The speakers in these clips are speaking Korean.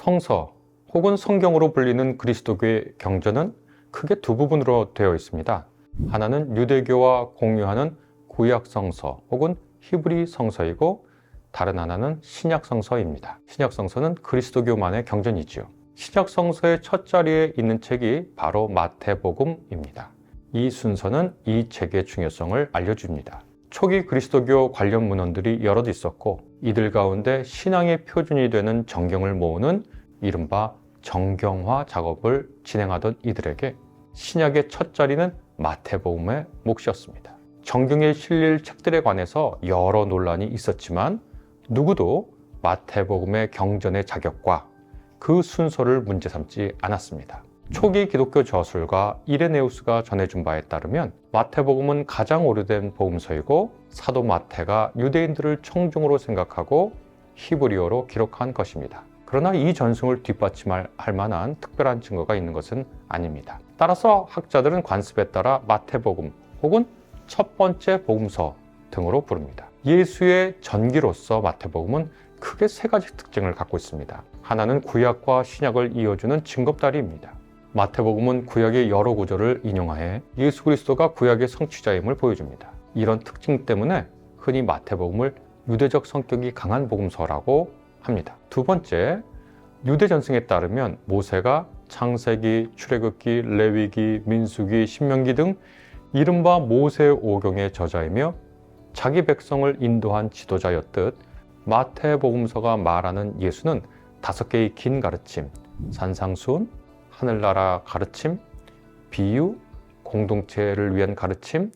성서 혹은 성경으로 불리는 그리스도교의 경전은 크게 두 부분으로 되어 있습니다. 하나는 유대교와 공유하는 구약 성서 혹은 히브리 성서이고, 다른 하나는 신약 성서입니다. 신약 성서는 그리스도교만의 경전이지요. 신약 성서의 첫 자리에 있는 책이 바로 마태복음입니다. 이 순서는 이 책의 중요성을 알려줍니다. 초기 그리스도교 관련 문헌들이 여럿 있었고, 이들 가운데 신앙의 표준이 되는 정경을 모으는 이른바 정경화 작업을 진행하던 이들에게 신약의 첫 자리는 마태복음의 몫이었습니다. 정경에 실릴 책들에 관해서 여러 논란이 있었지만 누구도 마태복음의 경전의 자격과 그 순서를 문제 삼지 않았습니다. 초기 기독교 저술가 이레네우스가 전해준 바에 따르면 마태복음은 가장 오래된 복음서이고, 사도 마태가 유대인들을 청중으로 생각하고 히브리어로 기록한 것입니다. 그러나 이 전승을 뒷받침할 만한 특별한 증거가 있는 것은 아닙니다. 따라서 학자들은 관습에 따라 마태복음 혹은 첫 번째 복음서 등으로 부릅니다. 예수의 전기로서 마태복음은 크게 세 가지 특징을 갖고 있습니다. 하나는 구약과 신약을 이어주는 징검다리입니다. 마태복음은 구약의 여러 구절을 인용하여 예수 그리스도가 구약의 성취자임을 보여줍니다. 이런 특징 때문에 흔히 마태복음을 유대적 성격이 강한 복음서라고 합니다. 두 번째, 유대 전승에 따르면 모세가 창세기, 출애굽기, 레위기, 민수기, 신명기 등 이른바 모세 오경의 저자이며 자기 백성을 인도한 지도자였듯, 마태복음서가 말하는 예수는 5개의 긴 가르침, 산상수훈, 하늘나라 가르침, 비유, 공동체를 위한 가르침,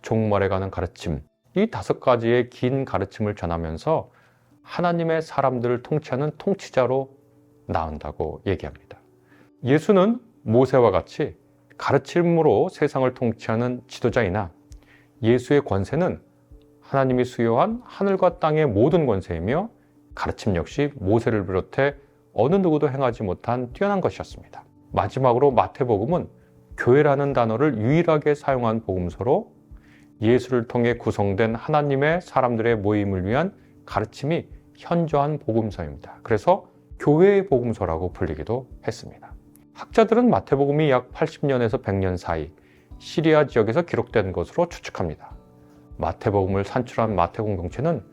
종말에 관한 가르침, 이 5가지의 긴 가르침을 전하면서 하나님의 사람들을 통치하는 통치자로 나온다고 얘기합니다. 예수는 모세와 같이 가르침으로 세상을 통치하는 지도자이나, 예수의 권세는 하나님이 수여한 하늘과 땅의 모든 권세이며, 가르침 역시 모세를 비롯해 어느 누구도 행하지 못한 뛰어난 것이었습니다. 마지막으로 마태복음은 교회라는 단어를 유일하게 사용한 복음서로 예수를 통해 구성된 하나님의 사람들의 모임을 위한 가르침이 현저한 복음서입니다. 그래서 교회의 복음서라고 불리기도 했습니다. 학자들은 마태복음이 약 80년에서 100년 사이 시리아 지역에서 기록된 것으로 추측합니다. 마태복음을 산출한 마태 공동체는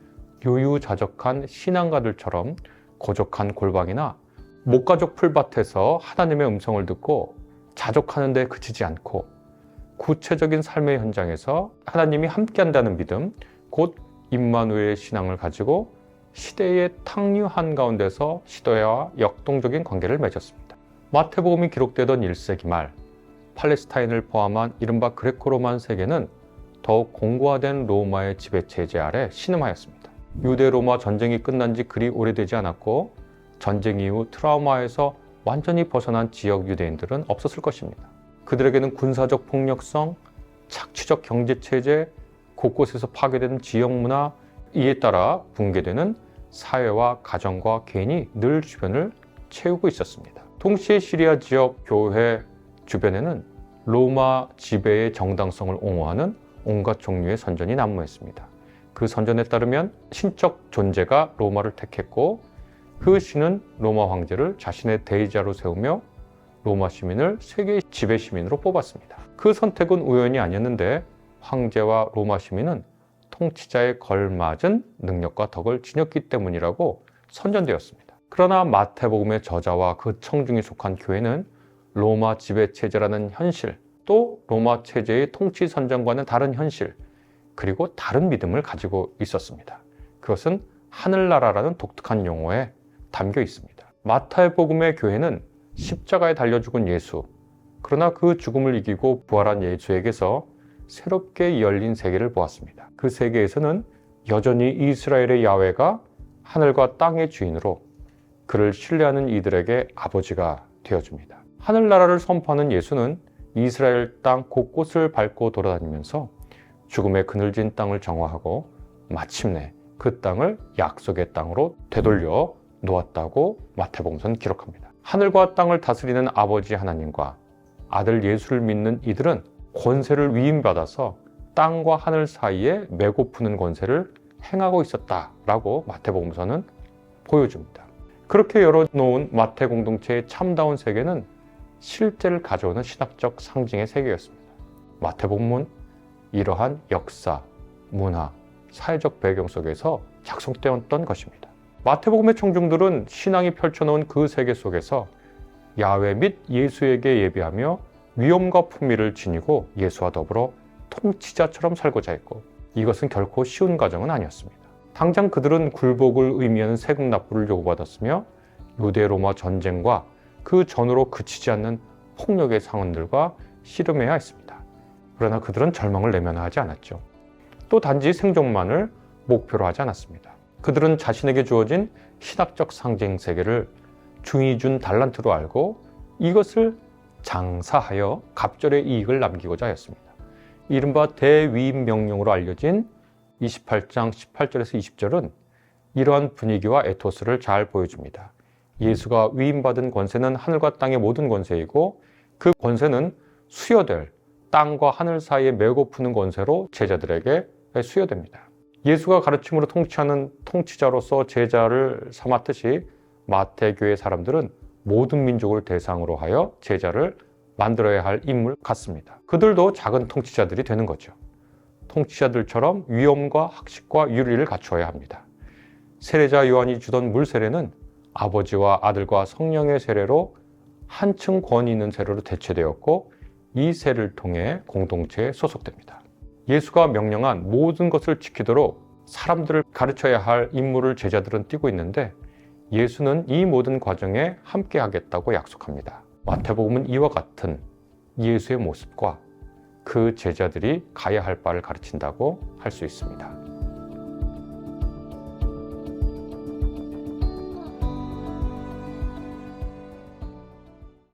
유유자적한 신앙가들처럼 고적한 골방이나 목가족 풀밭에서 하나님의 음성을 듣고 자족하는 데 그치지 않고, 구체적인 삶의 현장에서 하나님이 함께한다는 믿음, 곧 임마누엘의 신앙을 가지고 시대의 탁류 한가운데서 시대와 역동적인 관계를 맺었습니다. 마태복음이 기록되던 1세기 말, 팔레스타인을 포함한 이른바 그레코로만 세계는 더욱 공고화된 로마의 지배체제 아래 신음하였습니다. 유대-로마 전쟁이 끝난 지 그리 오래되지 않았고, 전쟁 이후 트라우마에서 완전히 벗어난 지역 유대인들은 없었을 것입니다. 그들에게는 군사적 폭력성, 착취적 경제체제, 곳곳에서 파괴되는 지역문화, 이에 따라 붕괴되는 사회와 가정과 개인이 늘 주변을 채우고 있었습니다. 동시에 시리아 지역 교회 주변에는 로마 지배의 정당성을 옹호하는 온갖 종류의 선전이 난무했습니다. 그 선전에 따르면 신적 존재가 로마를 택했고, 그 신은 로마 황제를 자신의 대의자로 세우며 로마 시민을 세계의 지배 시민으로 뽑았습니다. 그 선택은 우연이 아니었는데, 황제와 로마 시민은 통치자에 걸맞은 능력과 덕을 지녔기 때문이라고 선전되었습니다. 그러나 마태복음의 저자와 그 청중이 속한 교회는 로마 지배체제라는 현실, 또 로마 체제의 통치 선전과는 다른 현실, 그리고 다른 믿음을 가지고 있었습니다. 그것은 하늘나라라는 독특한 용어에 담겨 있습니다. 마태복음의 교회는 십자가에 달려 죽은 예수, 그러나 그 죽음을 이기고 부활한 예수에게서 새롭게 열린 세계를 보았습니다. 그 세계에서는 여전히 이스라엘의 야훼가 하늘과 땅의 주인으로 그를 신뢰하는 이들에게 아버지가 되어줍니다. 하늘나라를 선포하는 예수는 이스라엘 땅 곳곳을 밟고 돌아다니면서 죽음의 그늘진 땅을 정화하고 마침내 그 땅을 약속의 땅으로 되돌려 놓았다고 마태복음서는 기록합니다. 하늘과 땅을 다스리는 아버지 하나님과 아들 예수를 믿는 이들은 권세를 위임받아서 땅과 하늘 사이에 메고 푸는 권세를 행하고 있었다라고 마태복음서는 보여줍니다. 그렇게 열어놓은 마태 공동체의 참다운 세계는 실제를 가져오는 신학적 상징의 세계였습니다. 마태복음은 이러한 역사, 문화, 사회적 배경 속에서 작성되었던 것입니다. 마태복음의 청중들은 신앙이 펼쳐놓은 그 세계 속에서 야훼 및 예수에게 예배하며 위엄과 품위를 지니고 예수와 더불어 통치자처럼 살고자 했고, 이것은 결코 쉬운 과정은 아니었습니다. 당장 그들은 굴복을 의미하는 세금 납부를 요구받았으며 유대 로마 전쟁과 그 전후로 그치지 않는 폭력의 상흔들과 씨름해야 했습니다. 그러나 그들은 절망을 내면하지 않았죠. 또 단지 생존만을 목표로 하지 않았습니다. 그들은 자신에게 주어진 신학적 상징 세계를 중이 준 달란트로 알고 이것을 장사하여 갑절의 이익을 남기고자 했습니다. 이른바 대위임 명령으로 알려진 28장 18절에서 20절은 이러한 분위기와 에토스를 잘 보여줍니다. 예수가 위임받은 권세는 하늘과 땅의 모든 권세이고 그 권세는 수여될 땅과 하늘 사이에 메고 푸는 권세로 제자들에게 수여됩니다. 예수가 가르침으로 통치하는 통치자로서 제자를 삼았듯이 마태교회 사람들은 모든 민족을 대상으로 하여 제자를 만들어야 할 인물 같습니다. 그들도 작은 통치자들이 되는 거죠. 통치자들처럼 위엄과 학식과 윤리를 갖추어야 합니다. 세례자 요한이 주던 물 세례는 아버지와 아들과 성령의 세례로 한층 권위 있는 세례로 대체되었고, 이 세례를 통해 공동체에 소속됩니다. 예수가 명령한 모든 것을 지키도록 사람들을 가르쳐야 할 임무를 제자들은 띠고 있는데, 예수는 이 모든 과정에 함께 하겠다고 약속합니다. 마태복음은 이와 같은 예수의 모습과 그 제자들이 가야 할 바를 가르친다고 할 수 있습니다.